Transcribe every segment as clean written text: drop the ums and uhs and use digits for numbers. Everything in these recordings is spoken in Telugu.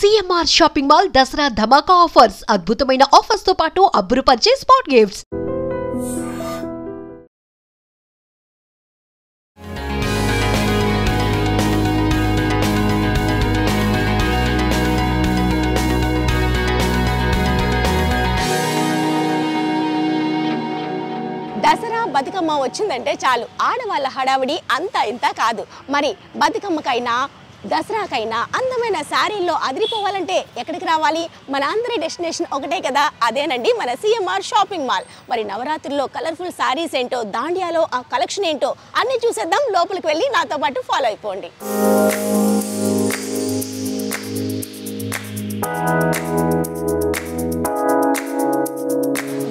CMR షాపింగ్ మాల్ దసరా ధమాకా ఆఫర్స్ అద్భుతమైన ఆఫర్స్ తో పాటు అబ్బురుపరిచే స్పాట్ గిఫ్ట్స్. దసరా బతుకమ్మ వచ్చిందంటే చాలు ఆడవాళ్ళ హడావిడి అంతా ఇంత కాదు. మరి బతుకమ్మకైనా దసరాకైనా అందమైన శారీల్లో అదిరిపోవాలంటే ఎక్కడికి రావాలి? మన అందరి డెస్టినేషన్ ఒకటే కదా, అదేనండి మన సిఎంఆర్ షాపింగ్ మాల్. మరి నవరాత్రుల్లో కలర్ఫుల్ శారీస్ ఏంటో, దాండియాలో ఆ కలెక్షన్ ఏంటో అన్నీ చూసేద్దాం. లోపలికి వెళ్ళి నాతో పాటు ఫాలో అయిపోండి.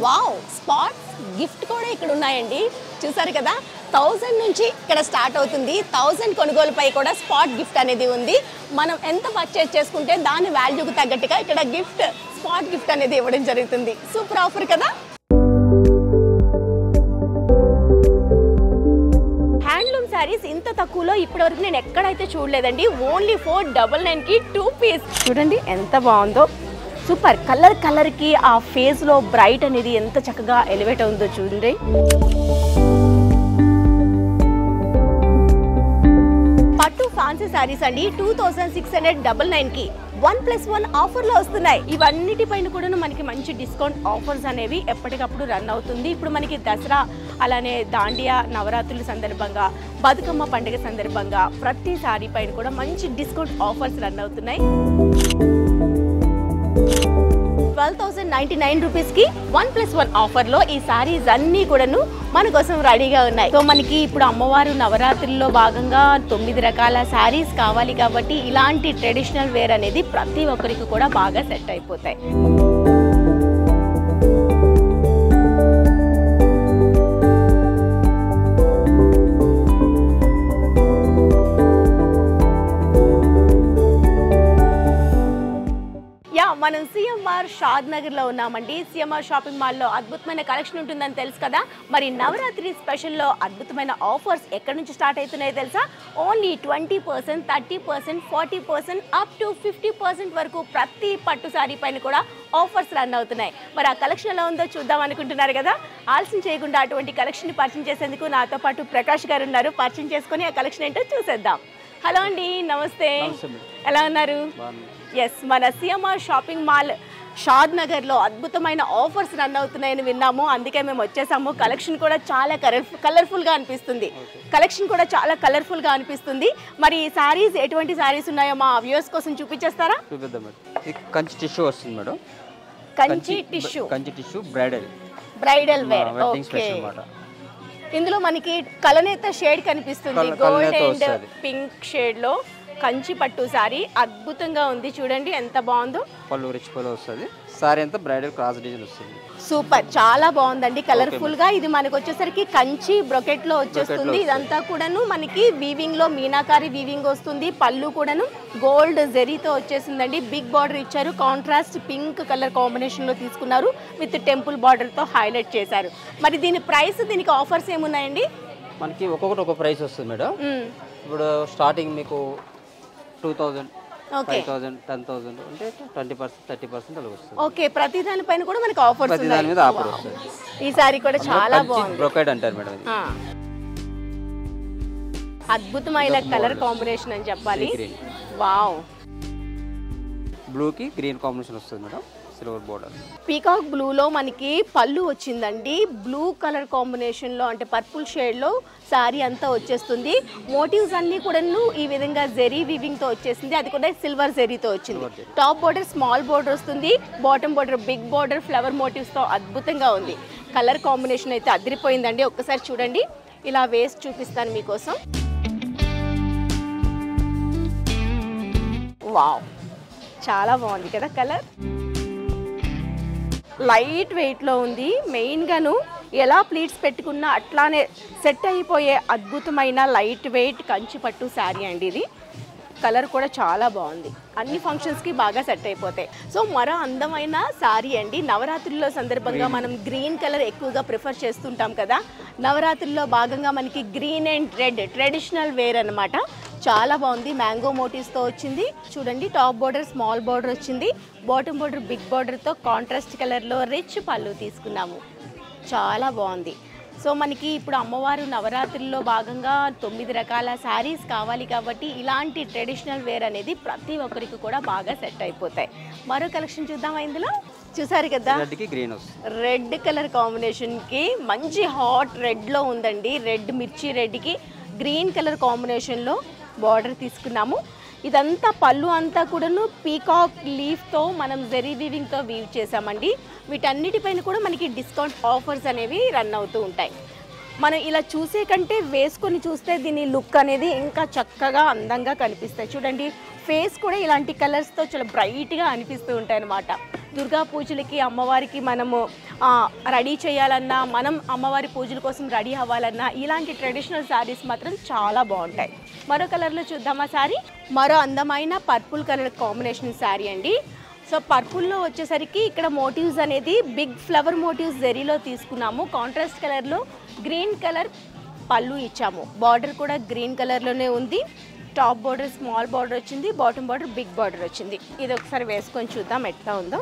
వావ్, స్పాట్ గిఫ్ట్ కూడా ఇక్కడ ఉన్నాయండి. చూసారు కదా, 1000 నుంచి ఇక్కడ స్టార్ట్ అవుతుంది. 1000 కొనుగోలుపై కూడా స్పాట్ గిఫ్ట్ అనేది ఉంది. మనం ఎంత పర్చేస్ చేసుకుంటే దాని వాల్యూకి తగ్గట్టుగా ఇక్కడ గిఫ్ట్, స్పాట్ గిఫ్ట్ అనేది ఇవ్వడం జరుగుతుంది. సూపర్ ఆఫర్ కదా. హ్యాండ్లూమ్ శారీస్ ఇంత తక్కువలో ఇప్పటివరకు నేను ఎక్కడైతే చూడలేదండి. ఓన్లీ 499కి 2 పీస్. చూడండి ఎంత బాగుందో, సూపర్. కలర్కి ఆ ఫేస్లో బ్రైట్ అనేది ఎంత చక్కగా ఎలివేట్ అవుతుందో చూడండి. పట్టు ఫ్యాన్సీ శారీస్ అండి 2699కి 1+1 ఆఫర్లో వస్తున్నాయి. ఇవన్నిటిపైన కూడా మనకి మంచి డిస్కౌంట్ ఆఫర్స్ అనేవి ఎప్పటికప్పుడు రన్ అవుతుంది. ఇప్పుడు మనకి దసరా, అలానే దాండియా నవరాత్రుల సందర్భంగా, బతుకమ్మ పండుగ సందర్భంగా ప్రతి శారీ పైన కూడా మంచి డిస్కౌంట్ ఆఫర్స్ రన్ అవుతున్నాయి. 12,099 రూపీస్కి 1+1 ఆఫర్లో ఈ శారీస్ అన్నీ కూడాను మన కోసం రెడీగా ఉన్నాయి. సో మనకి ఇప్పుడు అమ్మవారు నవరాత్రుల్లో భాగంగా 9 రకాల శారీస్ కావాలి కాబట్టి ఇలాంటి ట్రెడిషనల్ వేర్ అనేది ప్రతి ఒక్కరికి కూడా బాగా సెట్ అయిపోతాయి. మనం సిఎంఆర్ షాద్ నగర్లో ఉన్నామండి. సిఎంఆర్ షాపింగ్ మాల్లో అద్భుతమైన కలెక్షన్ ఉంటుందని తెలుసు కదా. మరి నవరాత్రి స్పెషల్లో అద్భుతమైన ఆఫర్స్ ఎక్కడి నుంచి స్టార్ట్ అవుతున్నాయో తెలుసా? ఓన్లీ 20%, 30%, 40%, అప్ టు 50% వరకు ప్రతి పట్టు శారీ పైన కూడా ఆఫర్స్ రన్ అవుతున్నాయి. మరి ఆ కలెక్షన్ ఎలా ఉందో చూద్దాం అనుకుంటున్నారు కదా. ఆలస్యం చేయకుండా అటువంటి కలెక్షన్ పరిచయం చేసేందుకు నాతో పాటు ప్రకాష్ గారు ఉన్నారు. పరిచయం చేసుకొని ఆ కలెక్షన్ ఏంటో చూసేద్దాం. హలో అండి, నమస్తే. ఎలా ఉన్నారు? ఎస్, మన సిఎంఆర్ షాపింగ్ మాల్ షాద్ నగర్లో అద్భుతమైన ఆఫర్స్ రన్ అవుతున్నాయని విన్నాము. అందుకే మేము వచ్చేసాము. కలెక్షన్ కూడా చాలా కలర్ఫుల్గా అనిపిస్తుంది. మరి శారీస్ ఎటువంటి శారీస్ ఉన్నాయో మా వ్యూవర్స్ కోసం చూపించేస్తారా? కంచి టిష్యూ వస్తుంది madam. Kanchi tissue bridal wear. Okay, ఇందులో మనకి కలనేత షేడ్ కనిపిస్తుంది. గోల్డ్ అండ్ పింక్ షేడ్ లో కంచి పట్టు సారీ అద్భుతంగా ఉంది. చూడండి ఎంత బాగుందో. పళ్ళు రిచ్ పళ్ళు వస్తుంది. సారీ అంతా బ్రైడల్ క్రాస్ డిజైన్ వస్తుంది. సూపర్, చాలా బాగుందండి కలర్ఫుల్ గా. ఇది మనకు వచ్చేసరికి కంచి బ్రొకెట్ లో వచ్చేస్తుంది. ఇదంతా కూడాను మనకి వీవింగ్ లో మీనాకారి వీవింగ్ వస్తుంది. పళ్ళు కూడాను గోల్డ్ జెరీతో వచ్చేసిందండి. బిగ్ బార్డర్ ఇచ్చారు. కాంట్రాస్ట్ పింక్ కలర్ కాంబినేషన్ లో తీసుకున్నారు. విత్ టెంపుల్ బార్డర్ తో హైలైట్ చేశారు. మరి దీని ప్రైస్, దీనికి ఆఫర్స్ ఏమున్నాయండి? మనకి ఒక్కొక్కటి ఒక్కొక్క ప్రైస్ వస్తుంది మేడం. ఇప్పుడు స్టార్టింగ్ మీకు 2000, 5000, 10,000 అంటే 20%, 30% అలా వస్తుంది. ఓకే, ప్రతి దాని పైన కూడా మనకి ఆఫర్స్ ప్రతి దాని మీద ఆఫర్ వస్తుంది. ఈ సారీ కూడా చాలా బాగుంది. బ్రోకెడ్ అంటారు మేడం ఇది. అద్భుతమైన కలర్ కాంబినేషన్ అని చెప్పాలి. వావ్, బ్లూ కి గ్రీన్ కాంబినేషన్ వస్తుంది madam. Silver border peacock blue లో మనకి పళ్ళు వచ్చిందండి. బ్లూ కలర్ కాంబినేషన్ లో అంటే పర్పుల్ షేడ్ లో సారీ అంతా వచ్చేస్తుంది. మోటివ్స్ అన్ని కూడా ఈ విధంగా జెరీ వీవింగ్ తో వచ్చేసింది. అది కూడా సిల్వర్ జెరీతో వచ్చింది. టాప్ బోర్డర్ స్మాల్ బోర్డర్ వస్తుంది. Bottom border big border flower motifs తో అద్భుతంగా ఉంది. కలర్ కాంబినేషన్ అయితే అదిరిపోయిందండి. ఒక్కసారి చూడండి, ఇలా వేసి చూపిస్తాను మీకోసం. వావ్, చాలా బాగుంది కదా కలర్. లైట్ వెయిట్లో ఉంది. మెయిన్గాను ఎలా ప్లీట్స్ పెట్టుకున్నా అట్లానే సెట్ అయిపోయే అద్భుతమైన లైట్ వెయిట్ కంచి పట్టు శారీ అండి ఇది. కలర్ కూడా చాలా బాగుంది. అన్ని ఫంక్షన్స్కి బాగా సెట్ అయిపోతాయి. సో మరో అందమైన శారీ అండి. నవరాత్రుల్లో సందర్భంగా మనం గ్రీన్ కలర్ ఎక్కువగా ప్రిఫర్ చేస్తుంటాం కదా. నవరాత్రుల్లో భాగంగా మనకి green and red traditional wear అనమాట. చాలా బాగుంది. మ్యాంగో మోటివ్స్తో వచ్చింది చూడండి. టాప్ బోర్డర్ స్మాల్ బోర్డర్ వచ్చింది, బాటమ్ బోర్డర్ బిగ్ బోర్డర్తో కాంట్రాస్ట్ కలర్లో రిచ్ పళ్ళు తీసుకున్నాము. చాలా బాగుంది. సో మనకి ఇప్పుడు అమ్మవారు నవరాత్రుల్లో భాగంగా 9 రకాల శారీస్ కావాలి కాబట్టి ఇలాంటి ట్రెడిషనల్ వేర్ అనేది ప్రతి ఒక్కరికి కూడా బాగా సెట్ అయిపోతాయి. మరో కలెక్షన్ చూద్దామా? ఇందులో చూసారు కదా, రెడ్ కలర్ కాంబినేషన్కి మంచి హాట్ రెడ్లో ఉందండి. రెడ్ మిర్చి రెడ్కి గ్రీన్ కలర్ కాంబినేషన్లో బార్డర్ తీసుకున్నాము. ఇదంతా పళ్ళు అంతా కూడాను పీకాక్ లీఫ్తో మనం జెరీ వీవింగ్తో వీవ్ చేసామండి. వీటన్నిటిపైన కూడా మనకి డిస్కౌంట్ ఆఫర్స్ అనేవి రన్ అవుతూ ఉంటాయి. మనం ఇలా చూసే కంటే వేసుకొని చూస్తే దీని లుక్ అనేది ఇంకా చక్కగా అందంగా కనిపిస్తాయి. చూడండి, ఫేస్ కూడా ఇలాంటి కలర్స్తో చాలా బ్రైట్గా అనిపిస్తూ ఉంటాయి అన్నమాట. దుర్గా పూజలకి అమ్మవారికి మనము రెడీ చేయాలన్నా, మనం అమ్మవారి పూజల కోసం రెడీ అవ్వాలన్నా ఇలాంటి ట్రెడిషనల్ శారీస్ మాత్రం చాలా బాగుంటాయి. మరో కలర్లో చూద్దామా శారీ? మరో అందమైన పర్పుల్ కలర్ కాంబినేషన్ శారీ అండి. సో పర్పుల్లో వచ్చేసరికి ఇక్కడ మోటివ్స్ అనేది బిగ్ ఫ్లవర్ మోటివ్స్ జెరీలో తీసుకున్నాము. కాంట్రాస్ట్ కలర్లో గ్రీన్ కలర్ పళ్ళు ఇచ్చాము. బార్డర్ కూడా గ్రీన్ కలర్లోనే ఉంది. టాప్ బార్డర్ స్మాల్ బార్డర్ వచ్చింది, బాటమ్ బార్డర్ బిగ్ బార్డర్ వచ్చింది. ఇది ఒకసారి వేసుకొని చూద్దాం ఎట్లా ఉందో.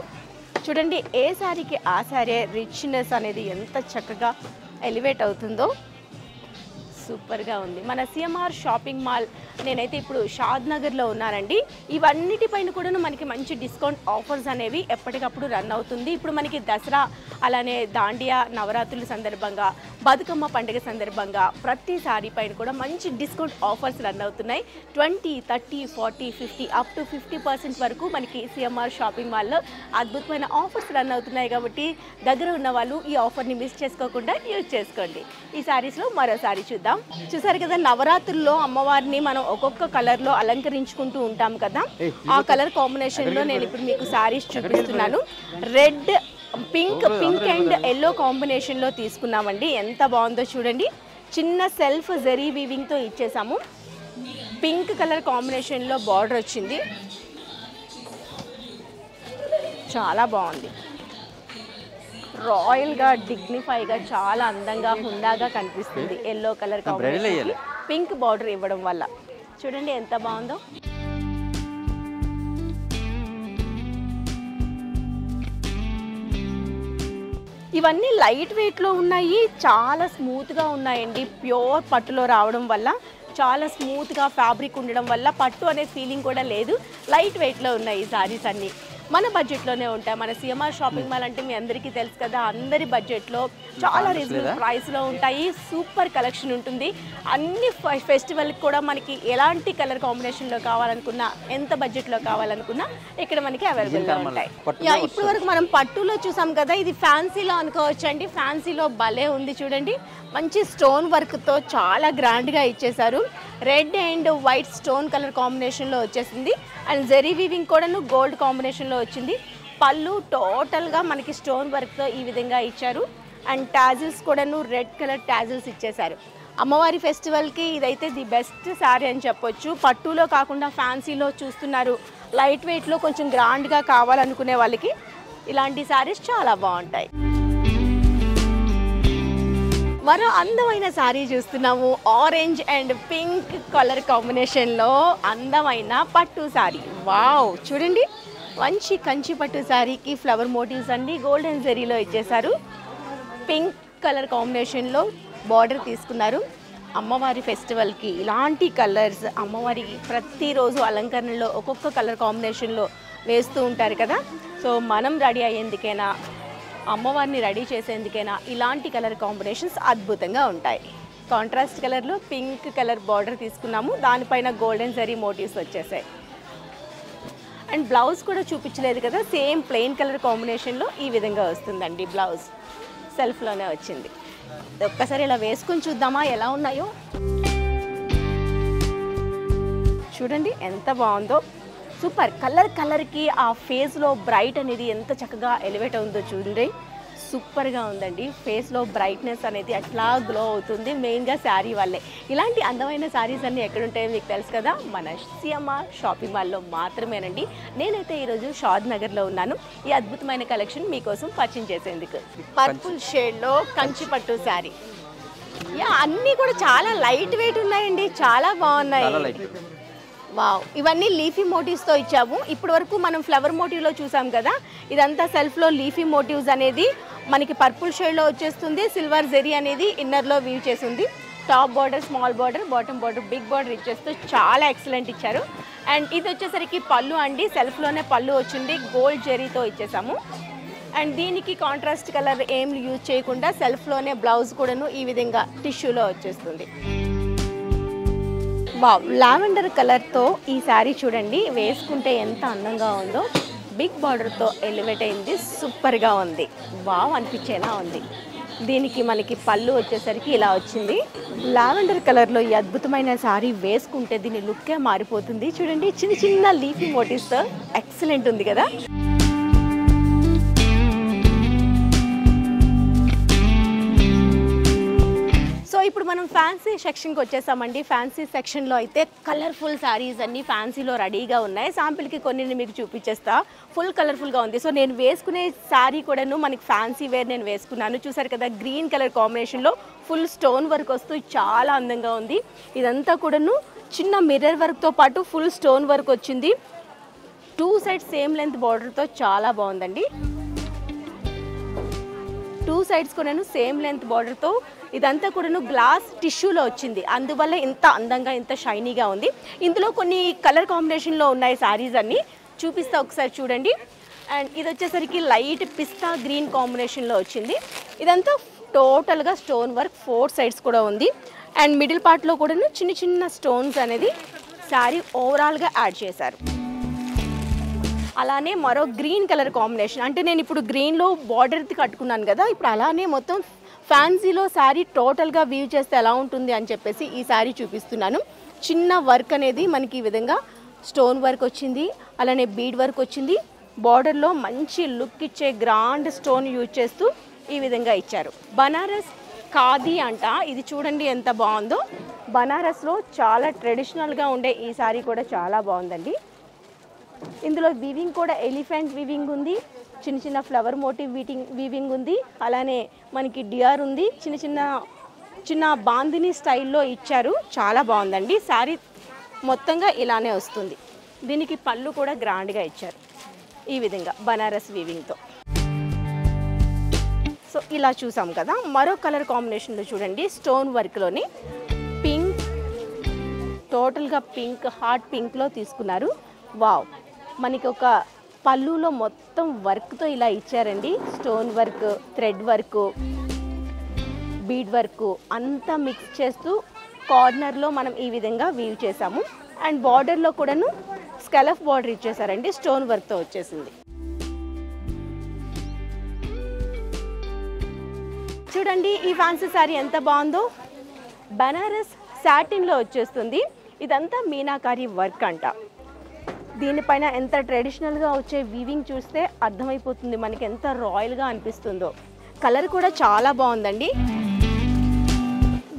చూడండి, ఏ శారీకి ఆ శారీ రిచ్నెస్ అనేది ఎంత చక్కగా ఎలివేట్ అవుతుందో. సూపర్గా ఉంది. మన సిఎంఆర్ షాపింగ్ మాల్, నేనైతే ఇప్పుడు షాద్ నగర్లో ఉన్నానండి. ఇవన్నిటిపైన కూడా మనకి మంచి డిస్కౌంట్ ఆఫర్స్ అనేవి ఎప్పటికప్పుడు రన్ అవుతుంది. ఇప్పుడు మనకి దసరా, అలానే దాండియా నవరాత్రుల సందర్భంగా, బతుకమ్మ పండుగ సందర్భంగా ప్రతి సారీ పైన కూడా మంచి డిస్కౌంట్ ఆఫర్స్ రన్ అవుతున్నాయి. 20, 30, 40, 50 అప్ టు 50% వరకు మనకి సిఎంఆర్ షాపింగ్ మాల్లో అద్భుతమైన ఆఫర్స్ రన్ అవుతున్నాయి. కాబట్టి దగ్గర ఉన్న వాళ్ళు ఈ ఆఫర్ని మిస్ చేసుకోకుండా యూజ్ చేసుకోండి. ఈ శారీస్లో మరో శారీ చూద్దాం. చూసారు కదా, నవరాత్రుల్లో అమ్మవారిని మనం ఒక్కొక్క కలర్లో అలంకరించుకుంటూ ఉంటాం కదా. ఆ కలర్ కాంబినేషన్లో నేను ఇప్పుడు మీకు శారీస్ చూపిస్తున్నాను. రెడ్, పింక్ అండ్ ఎల్లో కాంబినేషన్లో తీసుకున్నామండి. ఎంత బాగుందో చూడండి. చిన్న సెల్ఫ్ జెరీ వీవింగ్తో ఇచ్చేసాము. పింక్ కలర్ కాంబినేషన్లో బార్డర్ వచ్చింది. చాలా బాగుంది. రాయల్గా, డిగ్నిఫైగా, చాలా అందంగా, హుందాగా కనిపిస్తుంది. Yellow colour combination pink border ఇవ్వడం వల్ల చూడండి ఎంత బాగుందో. ఇవన్నీ లైట్ వెయిట్లో ఉన్నాయి, చాలా స్మూత్గా ఉన్నాయండి. ప్యూర్ పట్టులో రావడం వల్ల, చాలా స్మూత్గా ఫ్యాబ్రిక్ ఉండడం వల్ల పట్టు అనే ఫీలింగ్ కూడా లేదు. లైట్ వెయిట్లో ఉన్నాయి ఈ శారీస్ అన్నీ. మన బడ్జెట్లోనే ఉంటాయి. మన సిఎంఆర్ షాపింగ్ మాల్ అంటే మీ అందరికీ తెలుసు కదా, అందరి బడ్జెట్లో చాలా రీజనబుల్ ప్రైస్లో ఉంటాయి. సూపర్ కలెక్షన్ ఉంటుంది. అన్ని ఫెస్టివల్కి కూడా మనకి ఎలాంటి కలర్ కాంబినేషన్లో కావాలనుకున్నా, ఎంత బడ్జెట్లో కావాలనుకున్నా ఇక్కడ మనకి అవైలబుల్గా ఉంటాయి. ఇప్పటి వరకు మనం పట్టులో చూసాం కదా, ఇది ఫ్యాన్సీలో అనుకోవచ్చు అండి. ఫ్యాన్సీలో భలే ఉంది చూడండి. మంచి స్టోన్ వర్క్తో చాలా గ్రాండ్గా ఇచ్చేసారు. Red and white stone colour కాంబినేషన్లో వచ్చేసింది. అండ్ జెరీ వీవింగ్ కూడాను గోల్డ్ కాంబినేషన్లో వచ్చింది. పళ్ళు టోటల్గా మనకి స్టోన్ వర్క్తో ఈ విధంగా ఇచ్చారు. అండ్ టాజిల్స్ కూడాను రెడ్ కలర్ టాజిల్స్ ఇచ్చేసారు. అమ్మవారి ఫెస్టివల్కి ఇదైతే ది బెస్ట్ శారీ అని చెప్పొచ్చు. పట్టులో కాకుండా ఫ్యాన్సీలో చూస్తున్నారు. లైట్ వెయిట్లో కొంచెం గ్రాండ్గా కావాలనుకునే వాళ్ళకి ఇలాంటి శారీస్ చాలా బాగుంటాయి. మరో అందమైన శారీ చూస్తున్నాము. ఆరెంజ్ అండ్ పింక్ కలర్ కాంబినేషన్లో అందమైన పట్టు శారీ. వావ్, చూడండి, మంచి కంచి పట్టు శారీకి ఫ్లవర్ మోటివ్స్ అన్ని గోల్డెన్ జెరీలో ఇచ్చేసారు. పింక్ కలర్ కాంబినేషన్లో బార్డర్ తీసుకున్నారు. అమ్మవారి ఫెస్టివల్కి ఇలాంటి కలర్స్ అమ్మవారికి ప్రతిరోజు అలంకరణలో ఒక్కొక్క కలర్ కాంబినేషన్లో వేస్తూ ఉంటారు కదా. సో మనం రెడీ అయ్యేందుకైనా, అమ్మవారిని రెడీ చేసేందుకైనా ఇలాంటి కలర్ కాంబినేషన్స్ అద్భుతంగా ఉంటాయి. కాంట్రాస్ట్ కలర్లో పింక్ కలర్ బార్డర్ తీసుకున్నాము. దానిపైన గోల్డెన్ జరీ మోటివ్స్ వచ్చేసాయి. అండ్ బ్లౌజ్ కూడా చూపించలేదు కదా, సేమ్ ప్లెయిన్ కలర్ కాంబినేషన్లో ఈ విధంగా వస్తుందండి. బ్లౌజ్ సెల్ఫ్లోనే వచ్చింది. ఒక్కసారి ఇలా వేసుకొని చూద్దామా ఎలా ఉన్నాయో. చూడండి ఎంత బాగుందో. సూపర్. కలర్కి ఆ ఫేస్లో బ్రైట్ అనేది ఎంత చక్కగా ఎలివేట్ అవుతుందో చూడండి. సూపర్గా ఉందండి. ఫేస్లో బ్రైట్నెస్ అనేది అట్లా గ్లో అవుతుంది, మెయిన్గా శారీ వల్లే. ఇలాంటి అందమైన శారీస్ అన్నీ ఎక్కడుంటాయో మీకు తెలుసు కదా, మన సిఎంఆర్ షాపింగ్ మాల్లో మాత్రమేనండి. నేనైతే ఈరోజు షాద్ నగర్లో ఉన్నాను. ఈ అద్భుతమైన కలెక్షన్ మీకోసం పరిచయం చేసేందుకు. పర్పుల్ షేడ్లో కంచి పట్టు శారీ. అన్నీ కూడా చాలా లైట్ వెయిట్ ఉన్నాయండి, చాలా బాగున్నాయి. వావ్, ఇవన్నీ లీఫీ మోటివ్స్తో ఇచ్చాము. ఇప్పటి వరకు మనం ఫ్లవర్ మోటివ్లో చూసాం కదా, ఇదంతా సెల్ఫ్లో లీఫీ మోటివ్స్ అనేది మనకి పర్పుల్ షేడ్లో వచ్చేస్తుంది. సిల్వర్ జెరీ అనేది ఇన్నర్లో వీవ్ చేసింది. Top border, small border, bottom border, big border ఇచ్చేస్తూ చాలా ఎక్సలెంట్ ఇచ్చారు. అండ్ ఇది వచ్చేసరికి పళ్ళు అండి, సెల్ఫ్లోనే పళ్ళు వచ్చింది, గోల్డ్ జెరీతో ఇచ్చేసాము. అండ్ దీనికి కాంట్రాస్ట్ కలర్ ఏం యూజ్ చేయకుండా సెల్ఫ్లోనే బ్లౌజ్ కూడాను ఈ విధంగా టిష్యూలో వచ్చేస్తుంది. వావ్, లావెండర్ కలర్తో ఈ శారీ చూడండి, వేసుకుంటే ఎంత అందంగా ఉందో. బిగ్ బార్డర్తో ఎలివేట్ అయింది, సూపర్గా ఉంది, వావ్ అనిపించేలా ఉంది. దీనికి మనకి పళ్ళు వచ్చేసరికి ఇలా వచ్చింది. లావెండర్ కలర్లో ఈ అద్భుతమైన శారీ వేసుకుంటే దీని లుక్కే మారిపోతుంది. చూడండి, చిన్న చిన్న లీఫీ మోటివ్స్తో ఎక్సలెంట్ ఉంది కదా. సో ఇప్పుడు మనం ఫ్యాన్సీ సెక్షన్కి వచ్చేసామండి. ఫ్యాన్సీ సెక్షన్లో అయితే కలర్ఫుల్ శారీస్ అన్నీ ఫ్యాన్సీలో రెడీగా ఉన్నాయి. శాంపిల్కి కొన్ని మీకు చూపించేస్తా. ఫుల్ కలర్ఫుల్గా ఉంది. సో నేను వేసుకునే శారీ కూడాను మనకి ఫ్యాన్సీ వేర్ నేను వేసుకున్నాను. చూసారు కదా, గ్రీన్ కలర్ కాంబినేషన్లో ఫుల్ స్టోన్ వర్క్ వస్తూ చాలా అందంగా ఉంది. ఇదంతా కూడాను చిన్న మిర్రర్ వర్క్తో పాటు ఫుల్ స్టోన్ వర్క్ వచ్చింది. 2 సైడ్స్ సేమ్ లెంత్ బార్డర్తో చాలా బాగుందండి. 2 సైడ్స్ కూడాను సేమ్ లెంత్ బార్డర్తో ఇదంతా కూడాను గ్లాస్ టిష్యూలో వచ్చింది. అందువల్ల ఇంత అందంగా, ఇంత షైనీగా ఉంది. ఇందులో కొన్ని కలర్ కాంబినేషన్లో ఉన్నాయి శారీస్ అన్నీ, చూపిస్తా ఒకసారి చూడండి. అండ్ ఇది వచ్చేసరికి లైట్ పిస్తా గ్రీన్ కాంబినేషన్లో వచ్చింది. ఇదంతా టోటల్గా స్టోన్ వర్క్, 4 సైడ్స్ కూడా ఉంది. అండ్ మిడిల్ పార్ట్లో కూడాను చిన్న చిన్న స్టోన్స్ అనేది శారీ ఓవరాల్గా యాడ్ చేశారు. అలానే మరో గ్రీన్ కలర్ కాంబినేషన్, అంటే నేను ఇప్పుడు గ్రీన్లో బార్డర్ది కట్టుకున్నాను కదా, ఇప్పుడు అలానే మొత్తం ఫ్యాన్సీలో శారీ టోటల్గా వీవ్ చేస్తే ఎలా ఉంటుంది అని చెప్పేసి ఈ శారీ చూపిస్తున్నాను. చిన్న వర్క్ అనేది మనకి ఈ విధంగా స్టోన్ వర్క్ వచ్చింది, అలానే బీడ్ వర్క్ వచ్చింది. బార్డర్లో మంచి లుక్ ఇచ్చే గ్రాండ్ స్టోన్ యూజ్ చేస్తూ ఈ విధంగా ఇచ్చారు. బనారస్ ఖాదీ అంట, ఇది చూడండి ఎంత బాగుందో. బనారస్లో చాలా ట్రెడిషనల్గా ఉండే ఈ శారీ కూడా చాలా బాగుందండి. ఇందులో వీవింగ్ కూడా ఎలిఫెంట్ వీవింగ్ ఉంది, చిన్న చిన్న ఫ్లవర్ మోటివ్ వీవింగ్ ఉంది, అలానే మనకి డియర్ ఉంది, చిన్న బాందిని స్టైల్లో ఇచ్చారు. చాలా బాగుందండి. శారీ మొత్తంగా ఇలానే వస్తుంది. దీనికి పళ్ళు కూడా గ్రాండ్గా ఇచ్చారు ఈ విధంగా బనారస్ వీవింగ్తో. సో ఇలా చూసాం కదా. మరో కలర్ కాంబినేషన్లో చూడండి, స్టోన్ వర్క్లోని పింక్, టోటల్గా పింక్, హాట్ పింక్లో తీసుకున్నారు. వావ్, మనకి ఒక పళ్ళులో మొత్తం వర్క్తో ఇలా ఇచ్చారండి. Stone work, thread work, bead work అంతా మిక్స్ చేస్తూ కార్నర్లో మనం ఈ విధంగా వీవ్ చేసాము. అండ్ బార్డర్లో కూడాను స్కెలఫ్ బార్డర్ ఇచ్చేసారండి, స్టోన్ వర్క్తో వచ్చేసింది. చూడండి ఈ ఫ్యాన్సీ శారీ ఎంత బాగుందో. బనారస్ సాటిన్లో వచ్చేస్తుంది. ఇదంతా మీనాకారి వర్క్ అంట. దీనిపైన ఎంత ట్రెడిషనల్గా వచ్చే వీవింగ్ చూస్తే అర్థమైపోతుంది మనకి ఎంత రాయల్గా అనిపిస్తుందో. కలర్ కూడా చాలా బాగుందండి.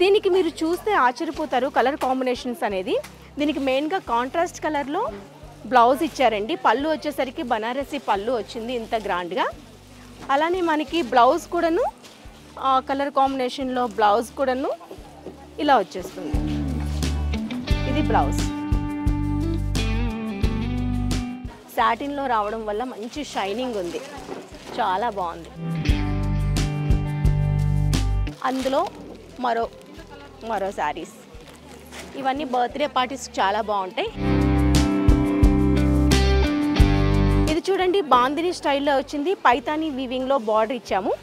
దీనికి మీరు చూస్తే ఆశ్చర్యపోతారు కలర్ కాంబినేషన్స్ అనేది. దీనికి మెయిన్గా కాంట్రాస్ట్ కలర్లో బ్లౌజ్ ఇచ్చారండి. పళ్ళు వచ్చేసరికి బనారసి పళ్ళు వచ్చింది ఇంత గ్రాండ్గా. అలానే మనకి బ్లౌజ్ కూడాను కలర్ కాంబినేషన్లో బ్లౌజ్ కూడాను ఇలా వచ్చేస్తుంది. ఇది బ్లౌజ్. సాటిన్లో రావడం వల్ల మంచి షైనింగ్ ఉంది, చాలా బాగుంది. అందులో మరో శారీస్, ఇవన్నీ బర్త్డే పార్టీస్ చాలా బాగుంటాయి. ఇది చూడండి బాందిని స్టైల్లో వచ్చింది. పైతానీ వీవింగ్లో బార్డర్ ఇచ్చాము.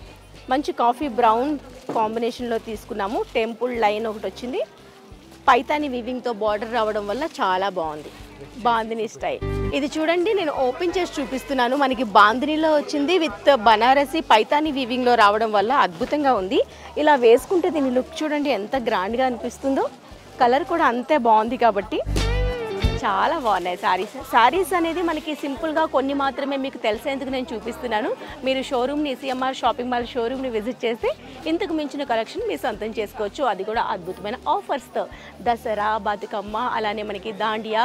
మంచి కాఫీ బ్రౌన్ కాంబినేషన్లో తీసుకున్నాము. టెంపుల్ లైన్ ఒకటి వచ్చింది. పైతానీ వీవింగ్తో బార్డర్ రావడం వల్ల చాలా బాగుంది. బాందిని స్టైల్. ఇది చూడండి నేను ఓపెన్ చేసి చూపిస్తున్నాను. మనకి బాందినిలో వచ్చింది విత్ బనారసి పైతానీ వీవింగ్లో రావడం వల్ల అద్భుతంగా ఉంది. ఇలా వేసుకుంటే దీని లుక్ చూడండి ఎంత గ్రాండ్గా అనిపిస్తుందో. కలర్ కూడా అంతే బాగుంది కాబట్టి చాలా బాగున్నాయి శారీస్. శారీస్ అనేది మనకి సింపుల్గా కొన్ని మాత్రమే మీకు తెలిసేందుకు నేను చూపిస్తున్నాను. మీరు షోరూమ్ని, సిఎంఆర్ షాపింగ్ మాల్ షోరూమ్ని విజిట్ చేస్తే ఇంతకు మించిన కలెక్షన్ మీరు సొంతం చేసుకోవచ్చు. అది కూడా అద్భుతమైన ఆఫర్స్తో. దసరా, బతుకమ్మ, అలానే మనకి దాండియా,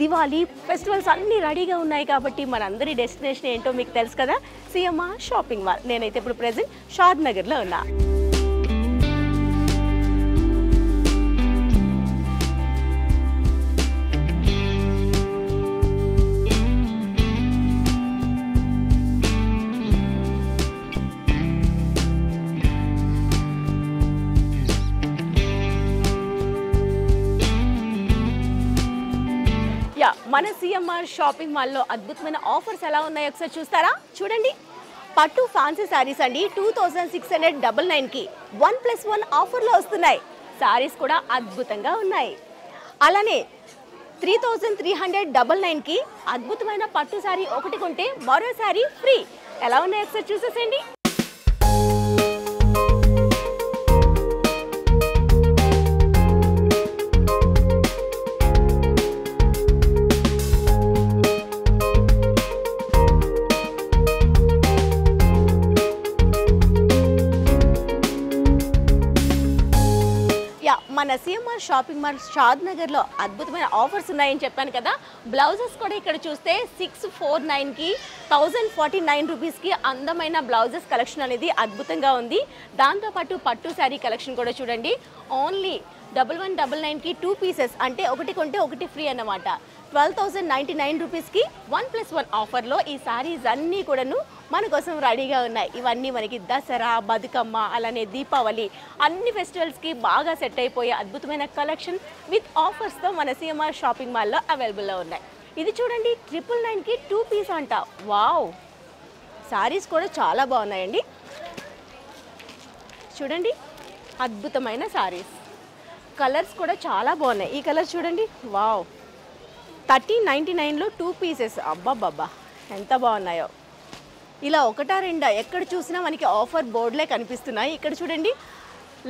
దివాళీ ఫెస్టివల్స్ అన్నీ రెడీగా ఉన్నాయి కాబట్టి మనందరి డెస్టినేషన్ ఏంటో మీకు తెలుసు కదా, సిఎంఆర్ షాపింగ్ మాల్. నేనైతే ఇప్పుడు ప్రెజెంట్ షాద్ నగర్లో ఉన్నా. మన సిఎంఆర్ షాపింగ్ మాల్లో అద్భుతమైన ఆఫర్స్ ఎలా ఉన్నాయో ఒకసారి చూస్తారా? చూడండి, పట్టు ఫ్యాన్సీ శారీస్ అండి 2699కి 1+1 ఆఫర్లో వస్తున్నాయి. శారీస్ కూడా అద్భుతంగా ఉన్నాయి. అలానే 3399కి అద్భుతమైన పట్టు శారీ ఒకటి కొంటే మరో శారీ ఫ్రీ. ఎలా ఉన్నాయో ఒకసారి చూసేసేయండి. మన సిఎంఆర్ షాపింగ్ మాల్ షాద్ నగర్లో అద్భుతమైన ఆఫర్స్ ఉన్నాయని చెప్పాను కదా. బ్లౌజెస్ కూడా ఇక్కడ చూస్తే 649కి 1049 రూపీస్కి అందమైన బ్లౌజెస్ కలెక్షన్ అనేది అద్భుతంగా ఉంది. దాంతోపాటు పట్టు శారీ కలెక్షన్ కూడా చూడండి. ఓన్లీ 1199కి 2 పీసెస్, అంటే ఒకటి కొంటే ఒకటి ఫ్రీ అన్నమాట. 12,099 రూపీస్కి 1+1 ఆఫర్లో ఈ శారీస్ అన్నీ కూడాను మన కోసం రెడీగా ఉన్నాయి. ఇవన్నీ మనకి దసరా, బతుకమ్మ, అలానే దీపావళి అన్ని ఫెస్టివల్స్కి బాగా సెట్ అయిపోయే అద్భుతమైన కలెక్షన్ విత్ ఆఫర్స్తో మన సిఎంఆర్ షాపింగ్ మాల్లో అవైలబుల్లో ఉన్నాయి. ఇది చూడండి, 999కి 2 పీస్ అంట. వావ్, శారీస్ కూడా చాలా బాగున్నాయండి. చూడండి, అద్భుతమైన శారీస్, కలర్స్ కూడా చాలా బాగున్నాయి. ఈ కలర్ చూడండి, వావ్, 1399లో 2 పీసెస్. అబ్బాబ్బా ఎంత బాగున్నాయో. ఇలా ఒకటా రెండా ఎక్కడ చూసినా మనకి ఆఫర్ బోర్డులే కనిపిస్తున్నాయి. ఇక్కడ చూడండి,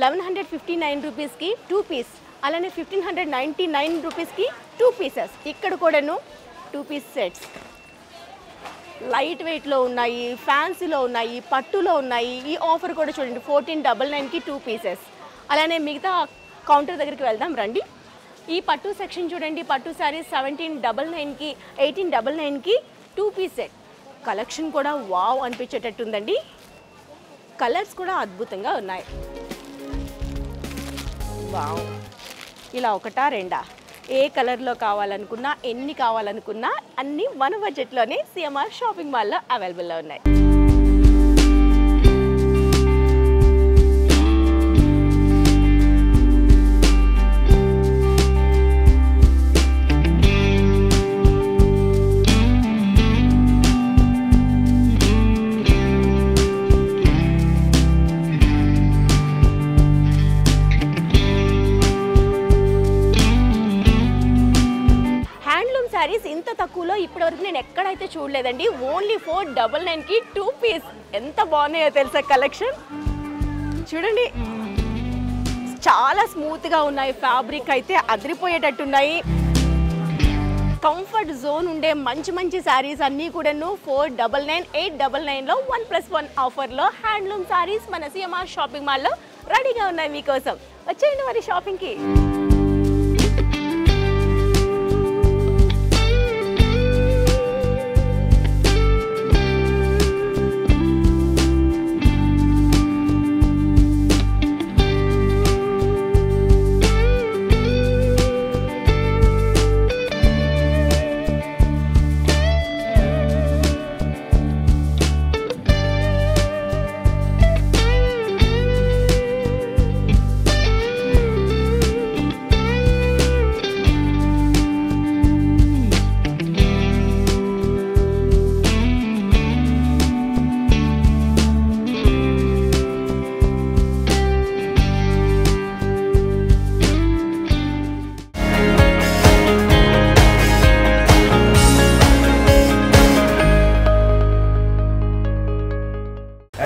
1159 రూపీస్కి 2 పీస్, అలానే 1599 రూపీస్కి 2 పీసెస్. ఇక్కడ కూడాను 2 పీస్ సెట్స్ లైట్ వెయిట్లో ఉన్నాయి, ఫ్యాన్సీలో ఉన్నాయి, పట్టులో ఉన్నాయి. ఈ ఆఫర్ కూడా చూడండి, 1499కి 2 పీసెస్. అలానే మిగతా కౌంటర్ దగ్గరికి వెళ్దాం రండి. ఈ పట్టు సెక్షన్ చూడండి, పట్టు శారీస్ 1799కి 1899కి 2 పీస్ సెట్. కలెక్షన్ కూడా వావ్ అనిపించేటట్టుందండి. కలర్స్ కూడా అద్భుతంగా ఉన్నాయి. వావ్, ఇలా ఒకటా రెండా ఏ కలర్లో కావాలనుకున్నా, ఎన్ని కావాలనుకున్నా అన్నీ మన బడ్జెట్లోనే సిఎంఆర్ షాపింగ్ మాల్లో అవైలబుల్లో ఉన్నాయి. శారీస్ ఇంత తక్కువలో ఇప్పటివరకు నేను ఎక్కడైతే చూడలేదండి. ఓన్లీ 499కి 2 పీస్. ఎంత బాగున్నాయో తెలుసా కలెక్షన్. చూడండి, చాలా స్మూత్గా ఉన్నాయి. ఫ్యాబ్రిక్ అయితే అదిరిపోయేటట్టున్నాయి. కంఫర్ట్ జోన్ ఉండే మంచి మంచి శారీస్ అన్నీ కూడాను 499, 899లో 1+1 ఆఫర్లో హ్యాండ్లూమ్ శారీస్ మన సిఎంఆర్ షాపింగ్ మాల్లో రెడీగా ఉన్నాయి మీకోసం. వచ్చేయండి మరి షాపింగ్కి.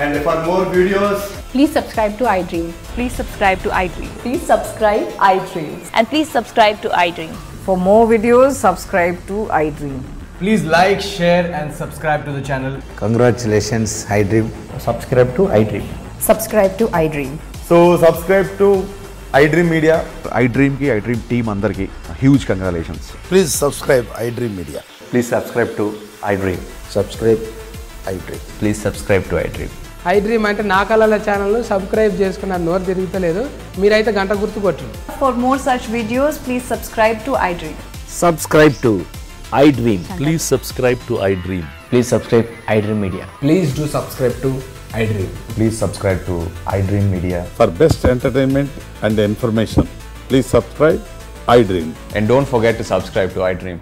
And for more videos, please subscribe to iDream. Please subscribe to iDream. Please subscribe iDream. And please subscribe to iDream. For more videos, subscribe to iDream. please like, share and subscribe to the channel. Congratulations, iDream. Subscribe to iDream. Subscribe to iDream. So subscribe to iDream Media. iDream ki iDream team andarki huge congratulations. Please subscribe iDream Media. Please subscribe to iDream. Subscribe iDream. Please subscribe to iDream. iDream అంటే నా కళల ఛానల్ను సబ్స్క్రైబ్ చేసుకున్న నోరు తిరుగుతలేదు, మీరైతే గంట గుర్తు కొట్టండి. For more such videos, please subscribe to iDream. Subscribe to iDream. Please subscribe to iDream. Please subscribe iDream Media. Please do subscribe to iDream. Please subscribe to iDream Media. For best entertainment and information, please subscribe iDream. And don't forget to subscribe to iDream.